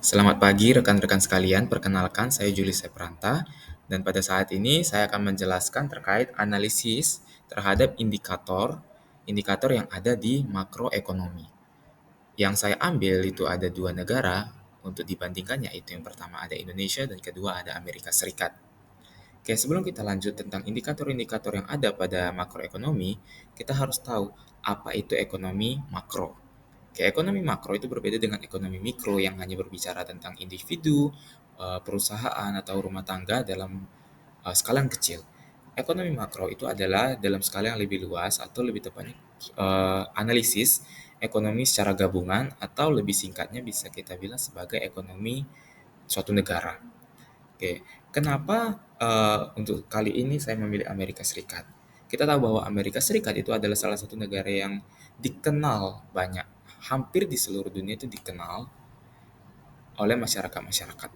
Selamat pagi rekan-rekan sekalian, perkenalkan saya Juli Sepranta dan pada saat ini saya akan menjelaskan terkait analisis terhadap indikator yang ada di makroekonomi. Yang saya ambil itu ada dua negara untuk dibandingkan, yaitu yang pertama ada Indonesia dan kedua ada Amerika Serikat. Oke, sebelum kita lanjut tentang indikator-indikator yang ada pada makroekonomi, kita harus tahu apa itu ekonomi makro. Oke, ekonomi makro itu berbeda dengan ekonomi mikro yang hanya berbicara tentang individu, perusahaan, atau rumah tangga dalam skala yang kecil. Ekonomi makro itu adalah dalam skala yang lebih luas atau lebih tepatnya analisis ekonomi secara gabungan atau lebih singkatnya bisa kita bilang sebagai ekonomi suatu negara. Oke, kenapa untuk kali ini saya memilih Amerika Serikat? Kita tahu bahwa Amerika Serikat itu adalah salah satu negara yang dikenal banyak, hampir di seluruh dunia itu dikenal oleh masyarakat-masyarakat.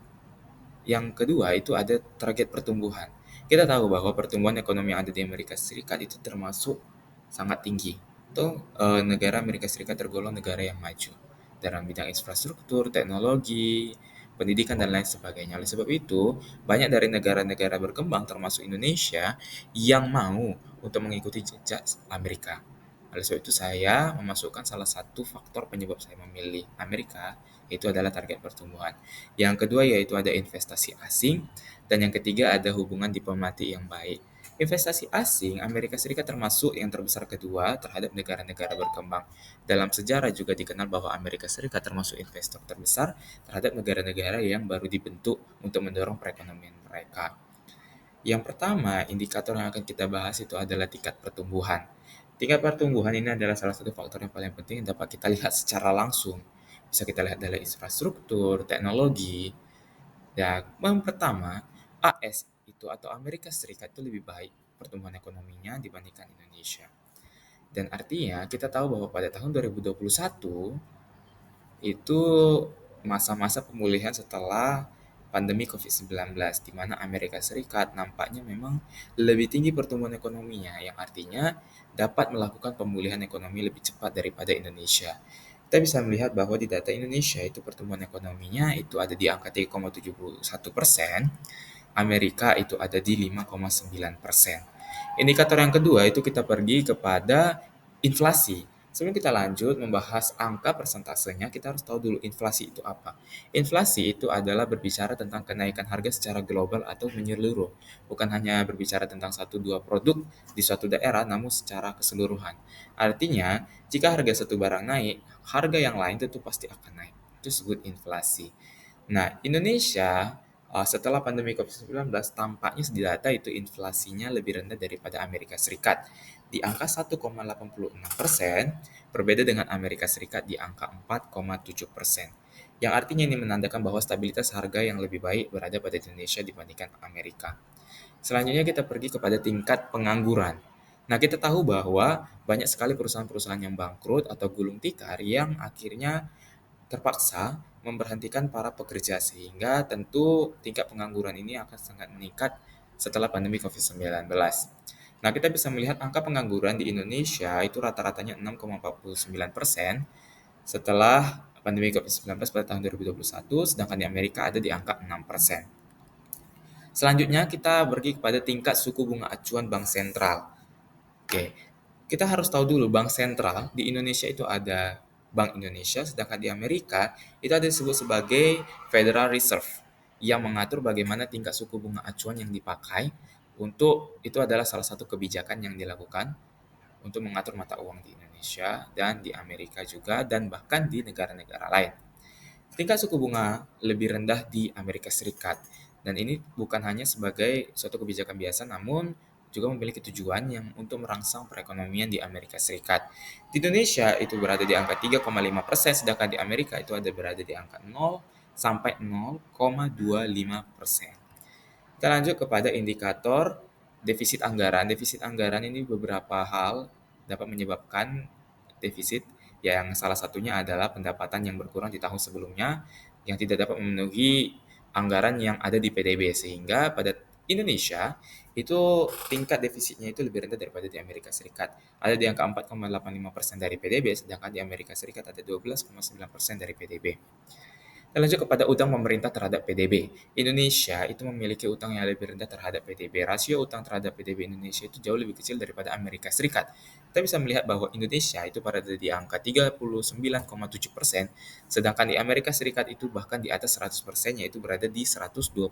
Yang kedua itu ada target pertumbuhan. Kita tahu bahwa pertumbuhan ekonomi yang ada di Amerika Serikat itu termasuk sangat tinggi. Itu negara Amerika Serikat tergolong negara yang maju dalam bidang infrastruktur, teknologi, pendidikan dan lain sebagainya. Oleh sebab itu, banyak dari negara-negara berkembang termasuk Indonesia yang mau untuk mengikuti jejak Amerika. Oleh sebab itu saya memasukkan salah satu faktor penyebab saya memilih Amerika, itu adalah target pertumbuhan. Yang kedua yaitu ada investasi asing, dan yang ketiga ada hubungan diplomatik yang baik. Investasi asing, Amerika Serikat termasuk yang terbesar kedua terhadap negara-negara berkembang. Dalam sejarah juga dikenal bahwa Amerika Serikat termasuk investor terbesar terhadap negara-negara yang baru dibentuk untuk mendorong perekonomian mereka. Yang pertama, indikator yang akan kita bahas itu adalah tingkat pertumbuhan. Tingkat pertumbuhan ini adalah salah satu faktor yang paling penting yang dapat kita lihat secara langsung. Bisa kita lihat dari infrastruktur, teknologi, dan yang pertama, AS itu atau Amerika Serikat itu lebih baik pertumbuhan ekonominya dibandingkan Indonesia. Dan artinya kita tahu bahwa pada tahun 2021 itu masa-masa pemulihan setelah pandemi COVID-19, di mana Amerika Serikat nampaknya memang lebih tinggi pertumbuhan ekonominya, yang artinya dapat melakukan pemulihan ekonomi lebih cepat daripada Indonesia. Kita bisa melihat bahwa di data Indonesia itu pertumbuhan ekonominya itu ada di angka 3,71%, Amerika itu ada di 5,9%. Indikator yang kedua itu kita pergi kepada inflasi. Sebelum kita lanjut membahas angka persentasenya, kita harus tahu dulu inflasi itu apa. Inflasi itu adalah berbicara tentang kenaikan harga secara global atau menyeluruh. Bukan hanya berbicara tentang satu dua produk di suatu daerah, namun secara keseluruhan. Artinya, jika harga satu barang naik, harga yang lain tentu pasti akan naik. Itu disebut inflasi. Nah, Indonesia setelah pandemi COVID-19 tampaknya di data itu inflasinya lebih rendah daripada Amerika Serikat di angka 1,86%, berbeda dengan Amerika Serikat di angka 4,7%. Yang artinya ini menandakan bahwa stabilitas harga yang lebih baik berada pada Indonesia dibandingkan Amerika. Selanjutnya kita pergi kepada tingkat pengangguran. Nah, kita tahu bahwa banyak sekali perusahaan-perusahaan yang bangkrut atau gulung tikar yang akhirnya terpaksa memberhentikan para pekerja sehingga tentu tingkat pengangguran ini akan sangat meningkat setelah pandemi COVID-19. Nah, kita bisa melihat angka pengangguran di Indonesia itu rata-ratanya 6,49% setelah pandemi COVID-19 pada tahun 2021, sedangkan di Amerika ada di angka 6%. Selanjutnya kita pergi kepada tingkat suku bunga acuan Bank Sentral. Oke, kita harus tahu dulu Bank Sentral di Indonesia itu ada Bank Indonesia, sedangkan di Amerika itu ada disebut sebagai Federal Reserve yang mengatur bagaimana tingkat suku bunga acuan yang dipakai untuk itu adalah salah satu kebijakan yang dilakukan untuk mengatur mata uang di Indonesia dan di Amerika juga dan bahkan di negara-negara lain. Tingkat suku bunga lebih rendah di Amerika Serikat. Dan ini bukan hanya sebagai suatu kebijakan biasa, namun juga memiliki tujuan yang untuk merangsang perekonomian di Amerika Serikat. Di Indonesia itu berada di angka 3,5%, sedangkan di Amerika itu ada berada di angka 0 sampai 0,25%. Kita lanjut kepada indikator defisit anggaran. Defisit anggaran ini beberapa hal dapat menyebabkan defisit, yang salah satunya adalah pendapatan yang berkurang di tahun sebelumnya yang tidak dapat memenuhi anggaran yang ada di PDB, sehingga pada Indonesia itu tingkat defisitnya itu lebih rendah daripada di Amerika Serikat. Ada di angka 4,85% dari PDB, sedangkan di Amerika Serikat ada 12,9% dari PDB. Kita lanjut kepada utang pemerintah terhadap PDB. Indonesia itu memiliki utang yang lebih rendah terhadap PDB. Rasio utang terhadap PDB Indonesia itu jauh lebih kecil daripada Amerika Serikat. Kita bisa melihat bahwa Indonesia itu berada di angka 39,7%, sedangkan di Amerika Serikat itu bahkan di atas 100%, yaitu berada di 129%.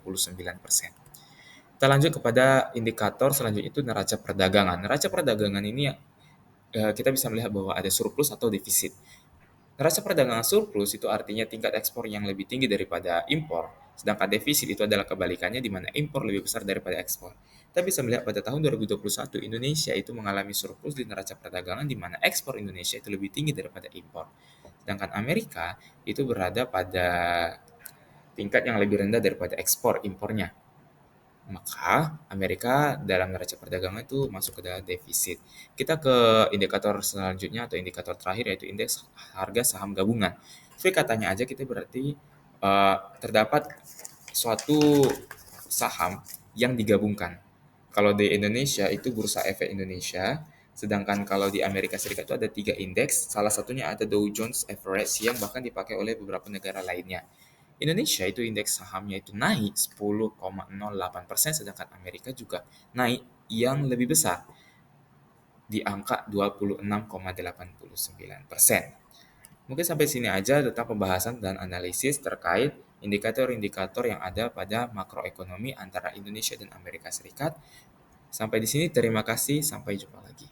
Kita lanjut kepada indikator selanjutnya itu neraca perdagangan. Neraca perdagangan ini kita bisa melihat bahwa ada surplus atau defisit. Neraca perdagangan surplus itu artinya tingkat ekspor yang lebih tinggi daripada impor, sedangkan defisit itu adalah kebalikannya di mana impor lebih besar daripada ekspor. Kita bisa melihat pada tahun 2021 Indonesia itu mengalami surplus di neraca perdagangan di mana ekspor Indonesia itu lebih tinggi daripada impor. Sedangkan Amerika itu berada pada tingkat yang lebih rendah daripada ekspor impornya. Maka Amerika dalam neraca perdagangan itu masuk ke dalam defisit. Kita ke indikator selanjutnya atau indikator terakhir yaitu indeks harga saham gabungan. Sesuai katanya aja kita berarti terdapat suatu saham yang digabungkan. Kalau di Indonesia itu Bursa Efek Indonesia, sedangkan kalau di Amerika Serikat itu ada 3 indeks, salah satunya ada Dow Jones Average yang bahkan dipakai oleh beberapa negara lainnya. Indonesia itu indeks sahamnya itu naik 10,08%, sedangkan Amerika juga naik yang lebih besar di angka 26,89%. Mungkin sampai sini aja tentang pembahasan dan analisis terkait indikator-indikator yang ada pada makroekonomi antara Indonesia dan Amerika Serikat. Sampai di sini, terima kasih. Sampai jumpa lagi.